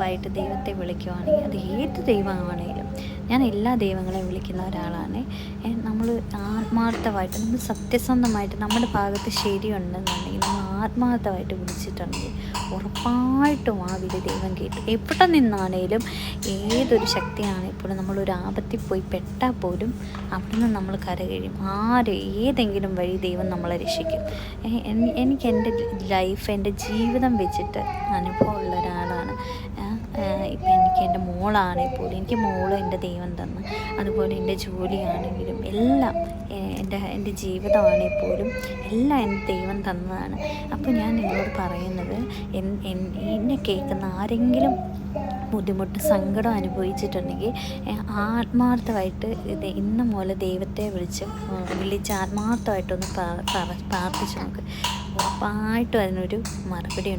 ആത്മാർത്ഥമായിട്ട് ദൈവത്തെ വിളിക്കുവാണെങ്കിൽ അത് ഏത് ദൈവമാണേലും, ഞാൻ എല്ലാ ദൈവങ്ങളെയും വിളിക്കുന്ന ഒരാളാണ്. നമ്മൾ ആത്മാർത്ഥമായിട്ട്, നമ്മൾ സത്യസന്ധമായിട്ട് നമ്മുടെ ഭാഗത്ത് ശരിയുണ്ടെന്നുണ്ടെങ്കിൽ നമ്മൾ ആത്മാർത്ഥമായിട്ട് വിളിച്ചിട്ടുണ്ടെങ്കിൽ ഉറപ്പായിട്ടും ആ വിളി ദൈവം കേട്ടു. എവിടെ നിന്നാണേലും ഏതൊരു ശക്തിയാണെങ്കിൽ പോലും നമ്മളൊരു ആപത്തിൽ പോയി പെട്ടാൽ പോലും അവിടെ നിന്ന് നമ്മൾ കരകഴിയും. ഏതെങ്കിലും വഴി ദൈവം നമ്മളെ രക്ഷിക്കും. എനിക്ക് എൻ്റെ ലൈഫ്, എൻ്റെ ജീവിതം വെച്ചിട്ട് അനുഭവമുള്ള ഒരാളാണ്. ഇപ്പം എനിക്ക് എൻ്റെ മോളാണെങ്കിൽ പോലും, എനിക്ക് മോള് എൻ്റെ ദൈവം തന്നു. അതുപോലെ എൻ്റെ ജോലിയാണെങ്കിലും എല്ലാം, എൻ്റെ ജീവിതമാണെങ്കിൽ പോലും എല്ലാം എൻ്റെ ദൈവം തന്നതാണ്. അപ്പോൾ ഞാൻ നിങ്ങളോട് പറയുന്നത്, എന്നെ കേൾക്കുന്ന ആരെങ്കിലും ബുദ്ധിമുട്ട്, സങ്കടം അനുഭവിച്ചിട്ടുണ്ടെങ്കിൽ ആത്മാർത്ഥമായിട്ട് ഇന്ന് മുതൽ ദൈവത്തെ വിളിച്ച് ആത്മാർത്ഥമായിട്ടൊന്ന് പ്രാർത്ഥിച്ച് നോക്ക്. ഉറപ്പായിട്ടും അതിനൊരു മറുപടി ഉണ്ട്.